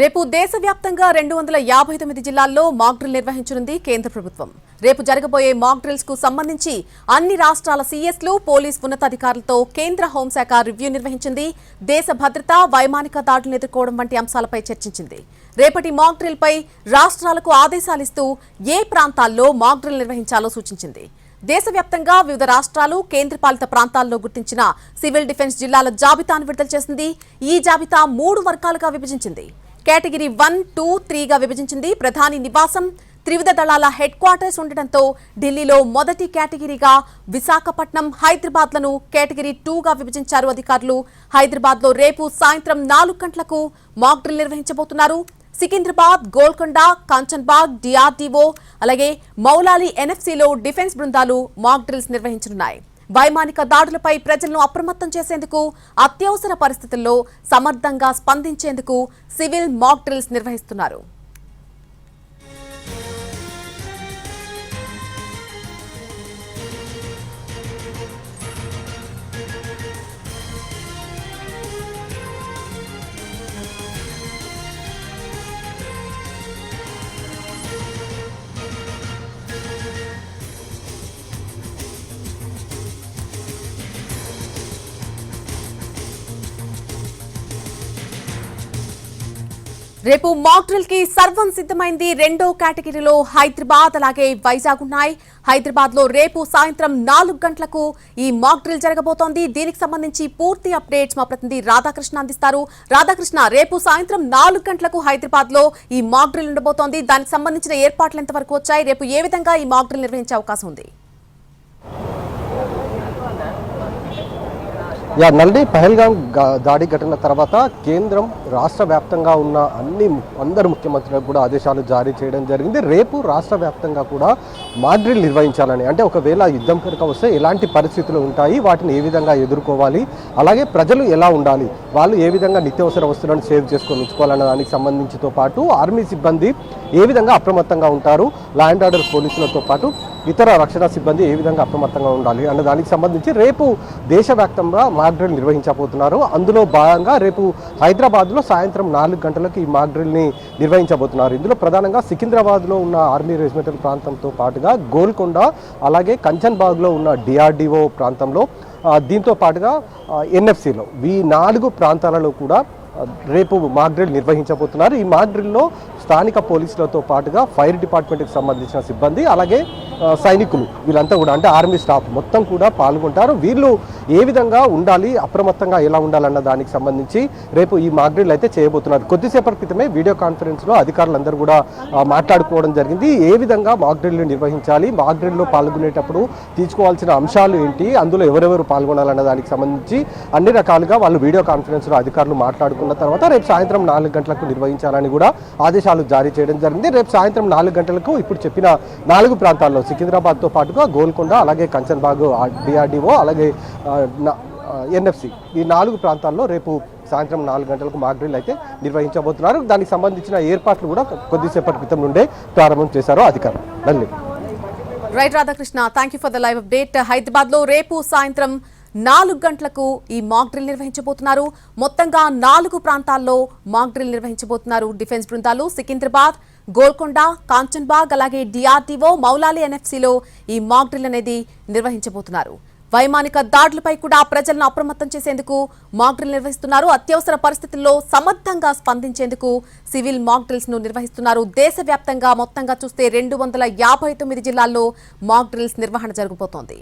రేపు దేశవ్యాప్తంగా 259 జిల్లాల్లో మాక్ డ్రిల్ నిర్వహించనుంది కేంద్ర ప్రభుత్వం. రేపు జరగబోయే మాక్ డ్రిల్స్ కు సంబంధించి అన్ని రాష్ట్రాల సీఎస్లు, పోలీస్ ఉన్నతాధికారులతో కేంద్ర హోంశాఖ రివ్యూ నిర్వహించింది. దేశ భద్రత, వైమానిక దాడులను ఎదుర్కోవడం వంటి అంశాలపై చర్చించింది. రేపటి మాక్ డ్రిల్ పై రాష్ట్రాలకు ఆదేశాలిస్తూ ఏ ప్రాంతాల్లో మాక్ డ్రిల్ నిర్వహించాలో సూచించింది. దేశవ్యాప్తంగా వివిధ రాష్ట్రాలు, కేంద్రపాలిత ప్రాంతాల్లో గుర్తించిన సివిల్ డిఫెన్స్ జిల్లాల జాబితాను విడుదల చేసింది. ఈ జాబితా 3 వర్గాలుగా విభజించింది. కేటగిరీ 1, 2, 3గా విభజించింది. ప్రధాని నివాసం, త్రివిధ దళాల హెడ్ క్వార్టర్స్ ఉండటంతో ఢిల్లీలో మొదటి కేటగిరీగా విశాఖపట్నం, హైదరాబాద్లను కేటగిరీ 2గా విభజించారు అధికారులు. హైదరాబాద్లో రేపు సాయంత్రం 4 గంటలకు మాక్ డ్రిల్ నిర్వహించబోతున్నారు. సికింద్రాబాద్, గోల్కొండ, కాంచన్బాగ్, డిఆర్డీఓ అలాగే మౌలాలి ఎన్ఎఫ్సీలో డిఫెన్స్ బృందాలు మాక్ డ్రిల్స్ నిర్వహించనున్నాయి. వైమానిక దాడులపై ప్రజలను అప్రమత్తం చేసేందుకు, అత్యవసర పరిస్థితుల్లో సమర్థంగా స్పందించేందుకు సివిల్ మాక్ డ్రిల్స్ నిర్వహిస్తున్నారు. రేపు మాక్ డ్రిల్ కి సర్వం సిద్ధమైంది. 2వ కేటగిరీలో హైదరాబాద్ అలాగే వైజాగ్ ఉన్నాయి. హైదరాబాద్ లో రేపు సాయంత్రం 4 గంటలకు ఈ మాక్ డ్రిల్ జరగబోతోంది. దీనికి సంబంధించి పూర్తి అప్డేట్స్ మా ప్రతినిధి రాధాకృష్ణ అందిస్తారు. రాధాకృష్ణ, రేపు సాయంత్రం 4 గంటలకు హైదరాబాద్ లో ఈ మాక్ డ్రిల్ ఉండబోతోంది. దానికి సంబంధించిన ఏర్పాట్లు ఎంతవరకు వచ్చాయి? రేపు ఏ విధంగా ఈ మాక్ డ్రిల్ నిర్వహించే అవకాశం ఉంది? నల్లి పహల్గాం దాడి ఘటన తర్వాత కేంద్రం రాష్ట్ర వ్యాప్తంగా ఉన్న అందరు ముఖ్యమంత్రులకు కూడా ఆదేశాలు జారీ చేయడం జరిగింది. రేపు రాష్ట్ర వ్యాప్తంగా కూడా మాక్ డ్రిల్ నిర్వహించాలని, అంటే ఒకవేళ యుద్ధం కనుక వస్తే ఎలాంటి పరిస్థితులు ఉంటాయి, వాటిని ఏ విధంగా ఎదుర్కోవాలి, అలాగే ప్రజలు ఎలా ఉండాలి, వాళ్ళు ఏ విధంగా నిత్యావసర వస్తువులను సేవ్ చేసుకొని ఉంచుకోవాలన్న దానికి సంబంధించితో పాటు ఆర్మీ సిబ్బంది ఏ విధంగా అప్రమత్తంగా ఉంటారు, లా అండ్ ఆర్డర్ పోలీసులతో పాటు ఇతర రక్షణ సిబ్బంది ఏ విధంగా అప్రమత్తంగా ఉండాలి అన్న దానికి సంబంధించి రేపు దేశవ్యాప్తంగా మాక్ డ్రిల్ నిర్వహించబోతున్నారు. అందులో భాగంగా రేపు హైదరాబాద్లో సాయంత్రం 4 గంటలకు ఈ మాక్ డ్రిల్ని నిర్వహించబోతున్నారు. ఇందులో ప్రధానంగా సికింద్రాబాద్లో ఉన్న ఆర్మీ రెజిమెంటల్ ప్రాంతంతో పాటుగా గోల్కొండ అలాగే కంచన్బాగ్లో ఉన్న డిఆర్డీఓ ప్రాంతంలో, దీంతో పాటుగా ఎన్ఎఫ్సీలో, ఈ 4 ప్రాంతాలలో కూడా రేపు మాక్ డ్రిల్ నిర్వహించబోతున్నారు. ఈ మాక్ డ్రిల్లో స్థానిక పోలీసులతో పాటుగా ఫైర్ డిపార్ట్మెంట్కి సంబంధించిన సిబ్బంది అలాగే సైనికులు, వీళ్ళంతా కూడా అంటే ఆర్మీ స్టాఫ్ మొత్తం కూడా పాల్గొంటారు. వీళ్ళు ఏ విధంగా ఉండాలి, అప్రమత్తంగా ఎలా ఉండాలన్న దానికి సంబంధించి రేపు ఈ మాక్ డ్రిల్ అయితే చేయబోతున్నారు. కొద్దిసేపటి క్రితమే వీడియో కాన్ఫరెన్స్లో అధికారులందరూ కూడా మాట్లాడుకోవడం జరిగింది. ఏ విధంగా మాక్ డ్రిల్ నిర్వహించాలి, మాక్ డ్రిల్లో పాల్గొనేటప్పుడు తీసుకోవాల్సిన అంశాలు ఏంటి, అందులో ఎవరెవరు పాల్గొనాలన్న దానికి సంబంధించి అన్ని రకాలుగా వాళ్ళు వీడియో కాన్ఫరెన్స్లో అధికారులు మాట్లాడుకున్న తర్వాత రేపు సాయంత్రం 4 గంటలకు నిర్వహించాలని కూడా ఆదేశాలు జారీ చేయడం జరిగింది. రేపు సాయంత్రం 4 గంటలకు ఇప్పుడు చెప్పిన 4 ప్రాంతాల్లో సికింద్రాబాద్తో పాటుగా గోల్కొండ అలాగే కంచన్బాగ్ డిఆర్డీఓ అలాగే ఎన్ఎఫ్సి, ఈ 4 ప్రాంతాల్లో రేపు సాయంత్రం 4 గంటలకు మాక్ డ్రిల్ అయితే నిర్వహించబోతున్నారు. దానికి సంబంధించిన ఏర్పాట్లు కూడా కొద్దిసేపటి క్రితం నుండే ప్రారంభం చేశారు అధికారులు. Right Radhakrishna, thank you for the live update. Hyderabad లో రేపు సాయంత్రం 4 గంటలకు ఈ మాక్ డ్రిల్ నిర్వహించబోతున్నారు. మొత్తంగా 4 ప్రాంతాల్లో మాక్ డ్రిల్ నిర్వహించబోతున్నారు డిఫెన్స్ బృందాలు. సికింద్రాబాద్, గోల్కొండ, కాంచన్బాగ్ అలాగే డిఆర్డీఓ, మౌలాలి ఎన్ఎఫ్సీలో ఈ మాక్ డ్రిల్ అనేది నిర్వహించబోతున్నారు. వైమానిక దాడులపై కూడా ప్రజలను అప్రమత్తం చేసేందుకు మాక్ డ్రిల్ నిర్వహిస్తున్నారు. అత్యవసర పరిస్థితుల్లో సమర్థంగా స్పందించేందుకు సివిల్ మాక్ డ్రిల్స్ ను నిర్వహిస్తున్నారు. దేశవ్యాప్తంగా మొత్తంగా చూస్తే 259 జిల్లాల్లో మాక్ డ్రిల్స్ నిర్వహణ జరగబోతోంది.